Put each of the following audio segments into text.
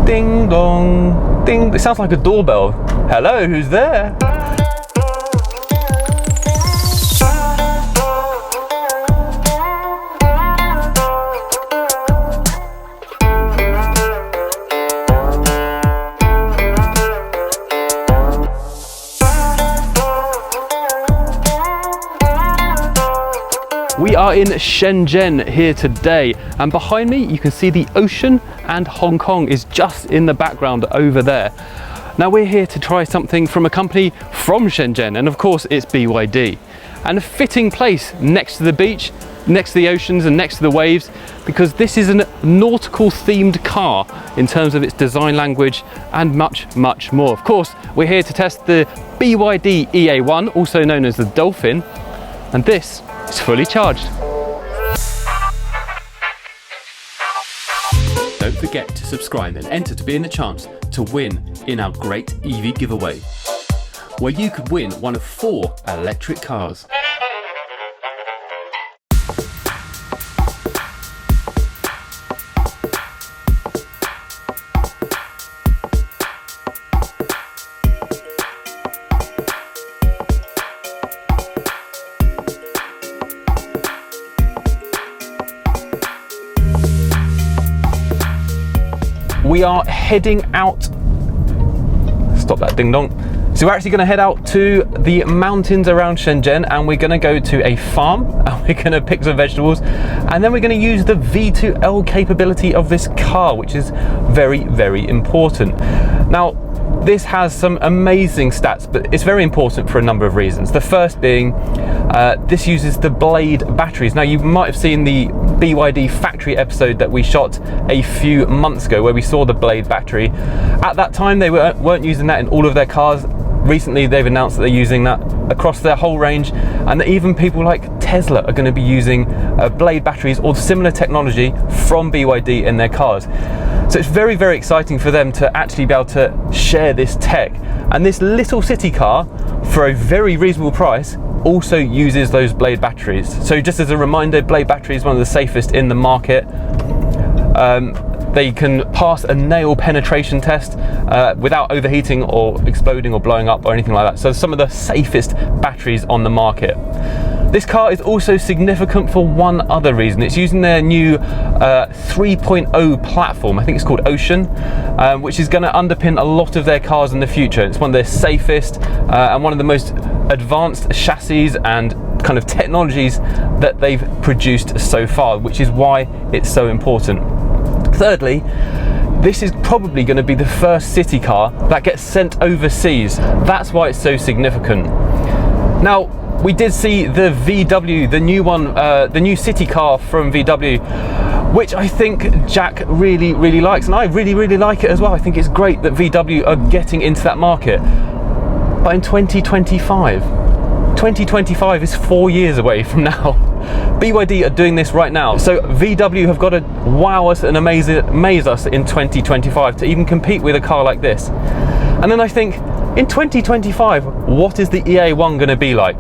Ding dong, ding. It sounds like a doorbell. Hello, who's there? We are in Shenzhen here today, and behind me you can see the ocean, and Hong Kong is just in the background over there. Now we're here to try something from a company from Shenzhen, and of course it's BYD. And a fitting place next to the beach, next to the oceans and next to the waves, because this is a nautical themed car in terms of its design language and much more. Of course, we're here to test the BYD EA1, also known as the Dolphin, and this is fully charged. Don't forget to subscribe and enter to be in the chance to win in our great EV giveaway, where you could win one of 4 electric cars. We are heading out, stop that ding dong. So we're actually going to head out to the mountains around Shenzhen, and we're going to go to a farm and we're going to pick some vegetables, and then we're going to use the V2L capability of this car, which is very important. Now this has some amazing stats, but it's very important for a number of reasons. The first being this uses the Blade batteries. Now you might have seen the BYD factory episode that we shot a few months ago where we saw the Blade battery. At that time they weren't using that in all of their cars. Recently they've announced that they're using that across their whole range, and that even people like Tesla are going to be using Blade batteries or similar technology from BYD in their cars. So it's very exciting for them to actually be able to share this tech. And this little city car, for a very reasonable price, also uses those Blade batteries. So just as a reminder, Blade battery is one of the safest in the market. They can pass a nail penetration test without overheating or exploding or blowing up or anything like that. So some of the safest batteries on the market. This car is also significant for one other reason. It's using their new 3.0 platform. I think it's called Ocean, which is going to underpin a lot of their cars in the future. It's one of their safest and one of the most advanced chassis and kind of technologies that they've produced so far, which is why it's so important. Thirdly, this is probably going to be the first city car that gets sent overseas. That's why it's so significant. Now, we did see the VW, the new one, the new city car from VW, which I think Jack really likes, and I really like it as well. I think it's great that VW are getting into that market. But in 2025 is 4 years away from now. BYD are doing this right now. So VW have got to wow us and amaze us in 2025 to even compete with a car like this. And then I think, in 2025, what is the EA1 going to be like?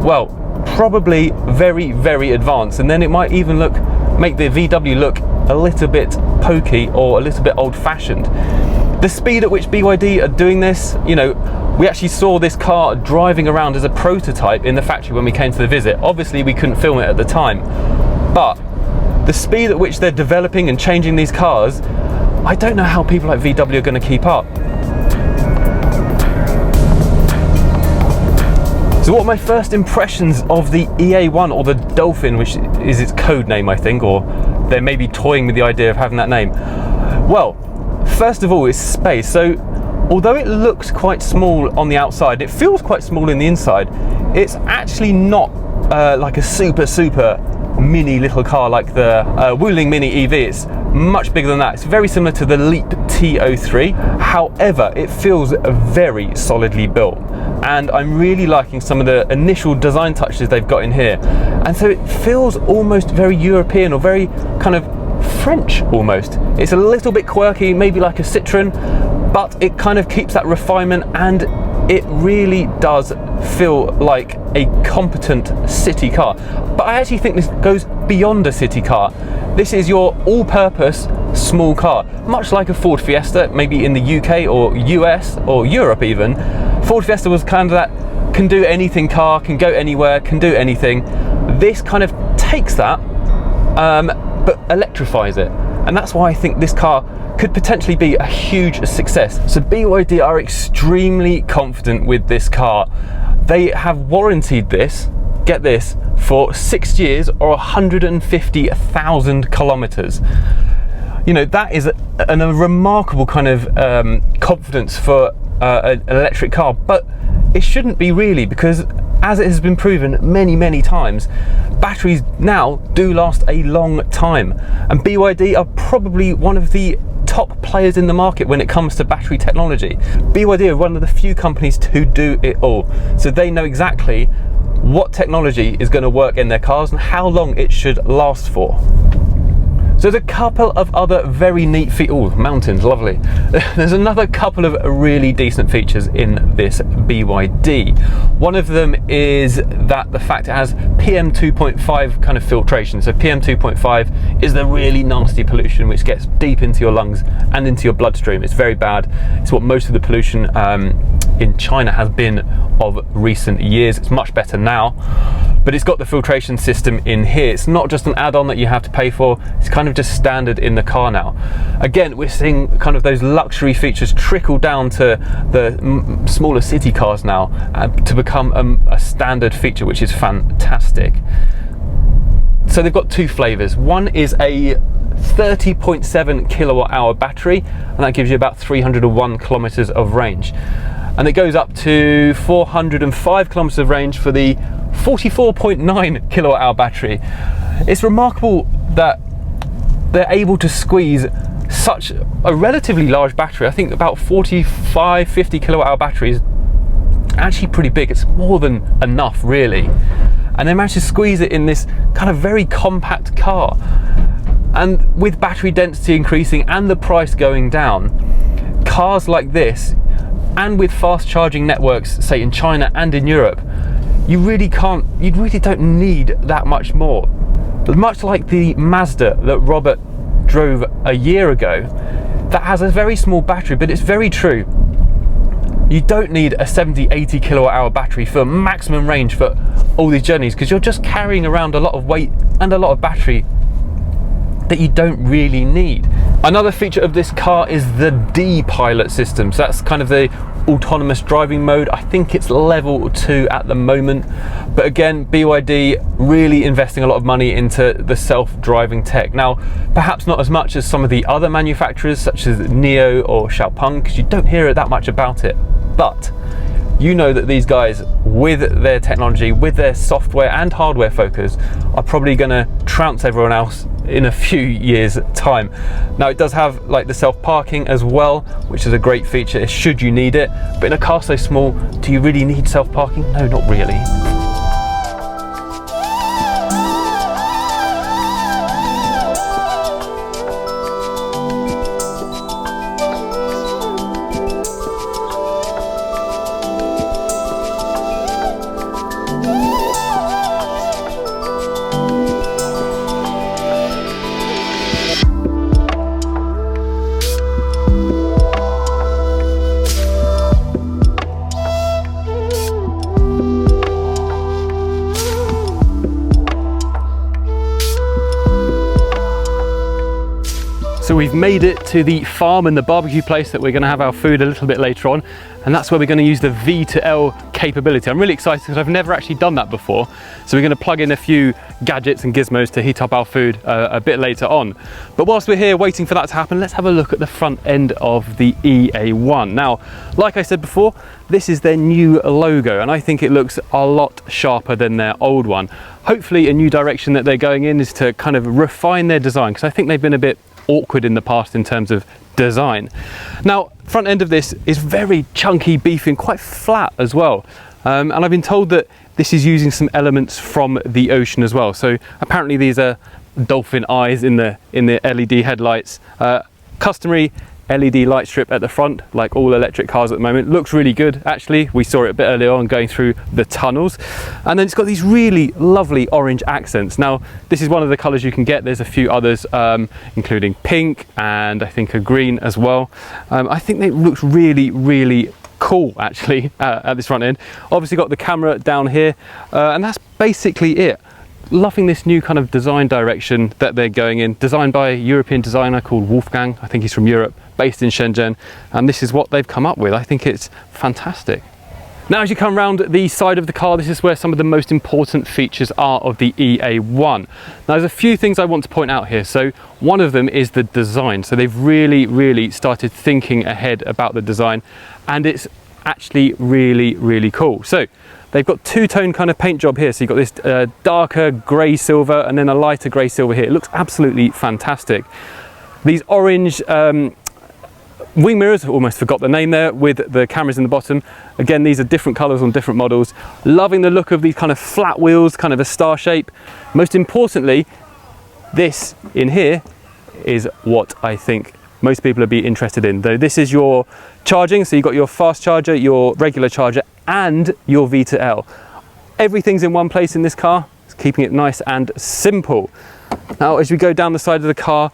Well, probably very advanced, and then it might even make the VW look a little bit pokey or a little bit old-fashioned. The speed at which BYD are doing this, you know, we actually saw this car driving around as a prototype in the factory when we came to the visit. Obviously we couldn't film it at the time, but the speed at which they're developing and changing these cars, I don't know how people like VW are going to keep up. So what are my first impressions of the EA1, or the Dolphin, which is its code name, I think, or they may be toying with the idea of having that name? Well, first of all, it's space. So although it looks quite small on the outside, it feels quite small in the inside. It's actually not like a super mini little car like the Wuling Mini EV. It's much bigger than that. It's very similar to the Leap T03. However, it feels very solidly built, and I'm really liking some of the initial design touches they've got in here. And so it feels almost very European, or very kind of French almost. It's a little bit quirky, maybe like a Citroen, but it kind of keeps that refinement, and it really does feel like a competent city car. But I actually think this goes beyond a city car. This is your all-purpose small car, much like a Ford Fiesta, maybe in the UK or US or Europe even. Ford Fiesta was kind of that can do anything car, can go anywhere, can do anything. This kind of takes that, but electrifies it. And that's why I think this car could potentially be a huge success. So BYD are extremely confident with this car. They have warranted this, get this, for 6 years or 150,000 kilometers. You know, that is a remarkable kind of confidence for an electric car, but it shouldn't be really, because as it has been proven many times, batteries now do last a long time, and BYD are probably one of the top players in the market when it comes to battery technology. BYD are one of the few companies to do it all, so they know exactly what technology is going to work in their cars and how long it should last for. So there's a couple of other very neat features. Mountains, lovely. There's another couple of really decent features in this BYD. One of them is that the fact it has PM 2.5 kind of filtration. So PM 2.5 is the really nasty pollution which gets deep into your lungs and into your bloodstream. It's very bad. It's what most of the pollution in China has been of recent years. It's much better now, but it's got the filtration system in here. It's not just an add-on that you have to pay for, it's kind of just standard in the car now. Again, we're seeing kind of those luxury features trickle down to the smaller city cars now to become a standard feature, which is fantastic. So they've got two flavors. One is a 30.7 kilowatt hour battery, and that gives you about 301 kilometers of range. And it goes up to 405 kilometers of range for the 44.9 kilowatt hour battery. It's remarkable that they're able to squeeze such a relatively large battery. I think about 45, 50 kilowatt hour batteries, actually pretty big. It's more than enough, really. And they managed to squeeze it in this kind of very compact car. And with battery density increasing and the price going down, cars like this, and with fast charging networks, say in China and in Europe, you really don't need that much more. But much like the Mazda that Robert drove a year ago, that has a very small battery, but it's very true. You don't need a 70, 80 kilowatt hour battery for maximum range for all these journeys, because you're just carrying around a lot of weight and a lot of battery that you don't really need. Another feature of this car is the D-Pilot system. So that's kind of the autonomous driving mode. I think it's level 2 at the moment. But again, BYD really investing a lot of money into the self-driving tech. Now, perhaps not as much as some of the other manufacturers such as NIO or Xiaopeng, because you don't hear that much about it. But you know that these guys, with their technology, with their software and hardware focus, are probably going to trounce everyone else in a few years' time. Now, it does have like the self-parking as well, which is a great feature should you need it. But in a car so small, do you really need self-parking? No, not really. So we've made it to the farm and the barbecue place that we're going to have our food a little bit later on, and that's where we're going to use the V2L capability. I'm really excited because I've never actually done that before. So we're going to plug in a few gadgets and gizmos to heat up our food a bit later on. But whilst we're here waiting for that to happen, let's have a look at the front end of the EA1. Now, like I said before, this is their new logo, and I think it looks a lot sharper than their old one. Hopefully a new direction that they're going in is to kind of refine their design, because I think they've been a bit awkward in the past in terms of design. Now, front end of this is very chunky, beefy, and quite flat as well. And I've been told that this is using some elements from the ocean as well. So apparently these are dolphin eyes in the LED headlights. Customary LED light strip at the front, like all electric cars at the moment. Looks really good, actually. We saw it a bit earlier on going through the tunnels. And then it's got these really lovely orange accents. Now, this is one of the colors you can get. There's a few others, including pink and I think a green as well. I think it looks really, really cool, actually, at this front end. Obviously got the camera down here, and that's basically it. Loving this new kind of design direction that they're going in, designed by a European designer called Wolfgang. I think he's from Europe, based in Shenzhen, and this is what they've come up with. I think it's fantastic. Now, as you come around the side of the car, this is where some of the most important features are of the EA1. Now, there's a few things I want to point out here. So one of them is the design. So they've really started thinking ahead about the design, and it's actually really cool. So they've got two-tone kind of paint job here. So you've got this darker grey silver and then a lighter grey silver here. It looks absolutely fantastic. These orange wing mirrors, almost forgot the name there, with the cameras in the bottom. Again, these are different colours on different models. Loving the look of these kind of flat wheels, kind of a star shape. Most importantly, this in here is what I think most people will be interested in. Though this is your charging, so you've got your fast charger, your regular charger, and your V2L. Everything's in one place in this car. It's keeping it nice and simple. Now, as we go down the side of the car,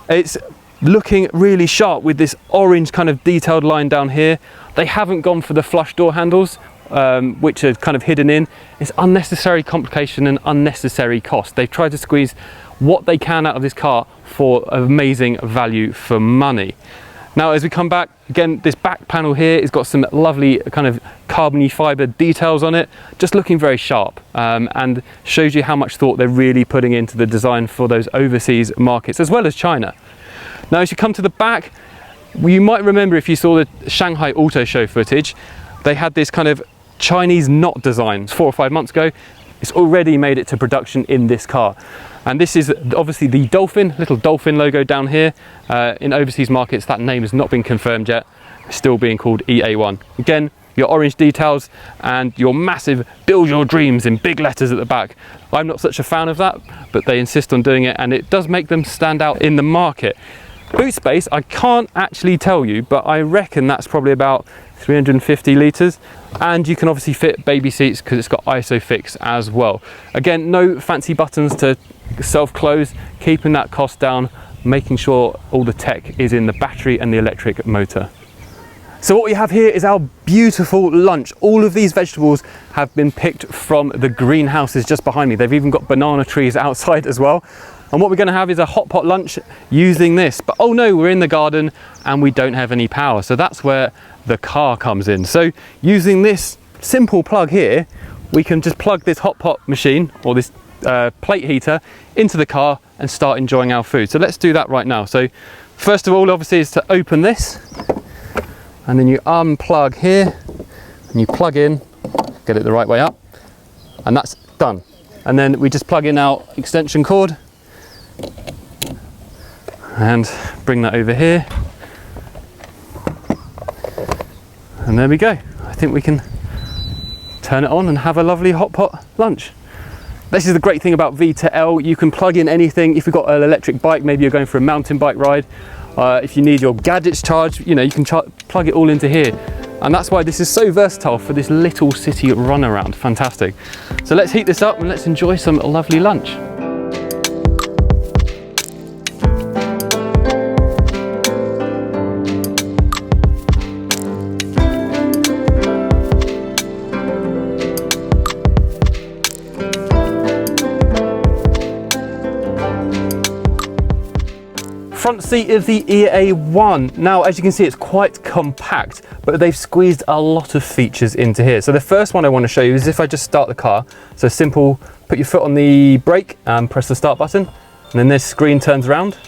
it's looking really sharp with this orange kind of detailed line down here. They haven't gone for the flush door handles, which are kind of hidden in. It's unnecessary complication and unnecessary cost. They've tried to squeeze what they can out of this car for amazing value for money. Now, as we come back, again, this back panel here has got some lovely kind of carbony fiber details on it, just looking very sharp, and shows you how much thought they're really putting into the design for those overseas markets, as well as China. Now, as you come to the back, you might remember if you saw the Shanghai Auto Show footage, they had this kind of Chinese knot design 4 or 5 months ago. It's already made it to production in this car. And this is obviously the Dolphin, little Dolphin logo down here. In overseas markets, that name has not been confirmed yet. It's still being called EA1. Again, your orange details and your massive "Build Your Dreams" in big letters at the back. I'm not such a fan of that, but they insist on doing it, and it does make them stand out in the market. Boot space, I can't actually tell you, but I reckon that's probably about 350 litres, and you can obviously fit baby seats because it's got ISOFIX as well. Again, no fancy buttons to self-close, keeping that cost down, making sure all the tech is in the battery and the electric motor. So what we have here is our beautiful lunch. All of these vegetables have been picked from the greenhouses just behind me. They've even got banana trees outside as well. And what we're going to have is a hot pot lunch using this. But oh no, we're in the garden and we don't have any power. So that's where the car comes in. So using this simple plug here, we can just plug this hot pot machine or this plate heater into the car and start enjoying our food. So let's do that right now. So first of all, obviously, is to open this, and then you unplug here and you plug in, get it the right way up, and that's done. And then we just plug in our extension cord and bring that over here, and there we go. I think we can turn it on and have a lovely hot pot lunch. This is the great thing about V2L. You can plug in anything. If you've got an electric bike, maybe you're going for a mountain bike ride, if you need your gadgets charged, you know, you can plug it all into here. And that's why this is so versatile for this little city run around. Fantastic. So let's heat this up and let's enjoy some lovely lunch. Front seat of the EA1. Now, as you can see, it's quite compact, but they've squeezed a lot of features into here. So the first one I want to show you is if I just start the car. So simple, put your foot on the brake and press the start button, and then this screen turns around.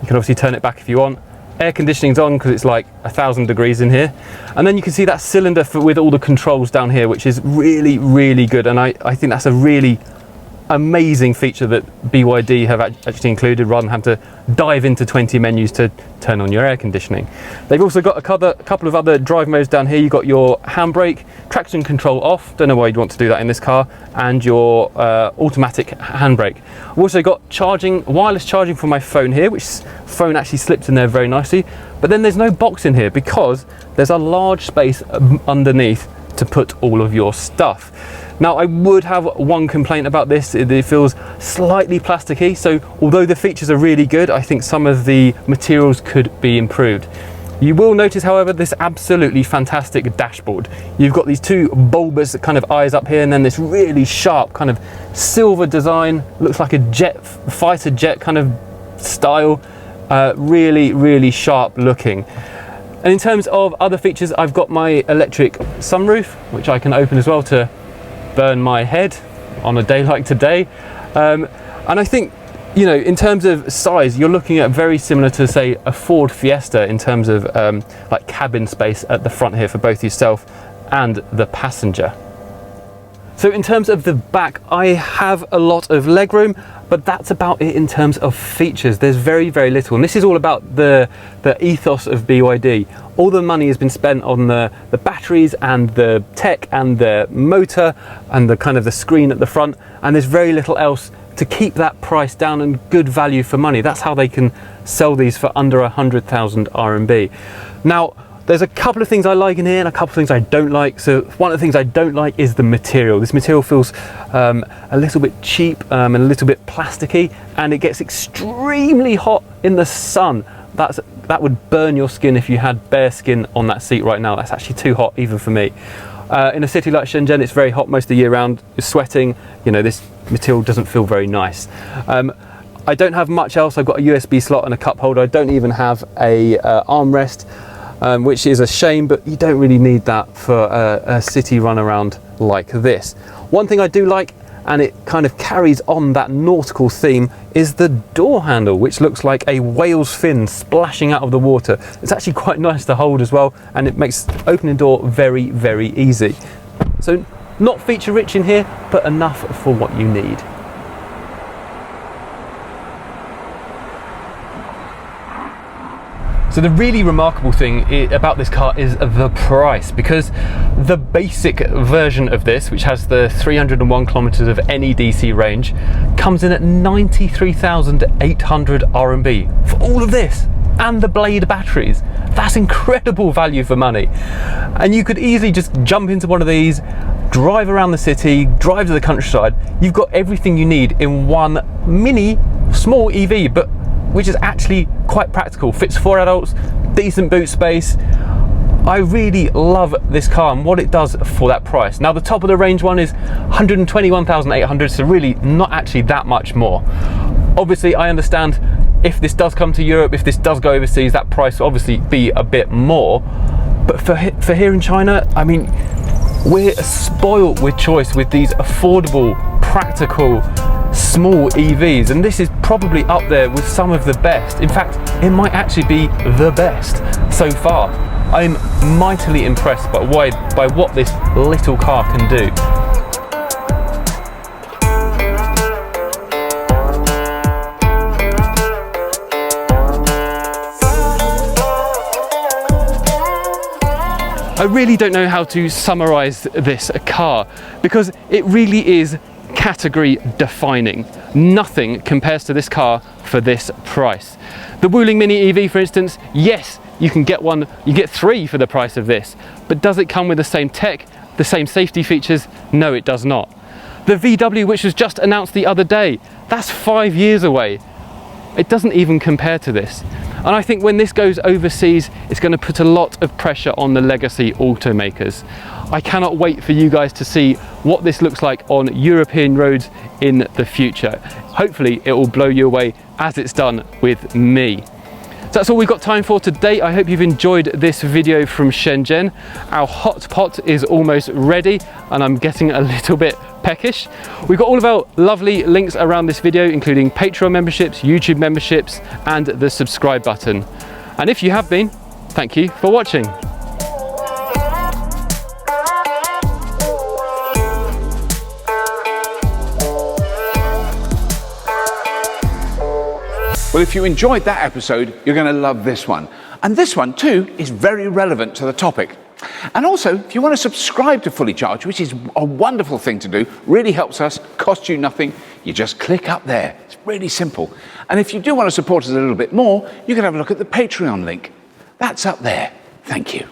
You can obviously turn it back if you want. Air conditioning's on because it's like 1,000 degrees in here. And then you can see that cylinder with all the controls down here, which is really, really good. And I think that's a really amazing feature that BYD have actually included, rather than having to dive into 20 menus to turn on your air conditioning. They've also got a couple of other drive modes down here. You've got your handbrake, traction control off, don't know why you'd want to do that in this car, and your automatic handbrake. I've also got charging, wireless charging for my phone here, which phone actually slips in there very nicely. But then there's no box in here because there's a large space underneath to put all of your stuff. Now, I would have one complaint about this. It feels slightly plasticky, so although the features are really good, I think some of the materials could be improved. You will notice, however, this absolutely fantastic dashboard. You've got these two bulbous kind of eyes up here, and then this really sharp kind of silver design, looks like a fighter jet kind of style. Really, really sharp looking. And in terms of other features, I've got my electric sunroof, which I can open as well to burn my head on a day like today. And I think, you know, in terms of size, you're looking at very similar to, say, a Ford Fiesta in terms of like cabin space at the front here for both yourself and the passenger. So in terms of the back, I have a lot of legroom, but that's about it in terms of features. There's very, very little. And this is all about the ethos of BYD. All the money has been spent on the batteries and the tech and the motor and the kind of the screen at the front. And there's very little else to keep that price down and good value for money. That's how they can sell these for under 100,000 RMB. Now, there's a couple of things I like in here and a couple of things I don't like. So one of the things I don't like is the material. This material feels a little bit cheap and a little bit plasticky, and it gets extremely hot in the sun. That would burn your skin if you had bare skin on that seat right now. That's actually too hot even for me. In a city like Shenzhen, it's very hot most of the year round. You're sweating, you know, this material doesn't feel very nice. I don't have much else. I've got a USB slot and a cup holder. I don't even have a armrest. Which is a shame, but you don't really need that for a city run around like this. One thing I do like, and it kind of carries on that nautical theme, is the door handle, which looks like a whale's fin splashing out of the water. It's actually quite nice to hold as well, and it makes opening door very, very easy. So not feature rich in here, but enough for what you need. So the really remarkable thing about this car is the price, because the basic version of this, which has the 301 kilometers of NEDC range, comes in at 93,800 RMB for all of this and the Blade batteries. That's incredible value for money. And you could easily just jump into one of these, drive around the city, drive to the countryside. You've got everything you need in one mini, small EV, but which is actually quite practical. Fits 4 adults, decent boot space. I really love this car and what it does for that price. Now, the top of the range one is 121,800, so really not actually that much more. Obviously, I understand if this does come to Europe, if this does go overseas, that price will obviously be a bit more. But for here in China, I mean, we're spoiled with choice with these affordable, practical, small EVs, and this is probably up there with some of the best. In fact, it might actually be the best so far. I'm mightily impressed by what this little car can do. I really don't know how to summarize this car, because it really is category defining. Nothing compares to this car for this price. The Wuling Mini EV, for instance, yes, you can get one, you get 3 for the price of this, but does it come with the same tech, the same safety features? No, it does not. The VW, which was just announced the other day, that's 5 years away. It doesn't even compare to this. And I think when this goes overseas, it's going to put a lot of pressure on the legacy automakers. I cannot wait for you guys to see what this looks like on European roads in the future. Hopefully it will blow you away as it's done with me. So that's all we've got time for today. I hope you've enjoyed this video from Shenzhen. Our hot pot is almost ready and I'm getting a little bit peckish. We've got all of our lovely links around this video, including Patreon memberships, YouTube memberships, and the subscribe button. And if you have been, thank you for watching. Well, if you enjoyed that episode, you're going to love this one. And this one, too, is very relevant to the topic. And also, if you want to subscribe to Fully Charged, which is a wonderful thing to do, really helps us, costs you nothing, you just click up there. It's really simple. And if you do want to support us a little bit more, you can have a look at the Patreon link. That's up there. Thank you.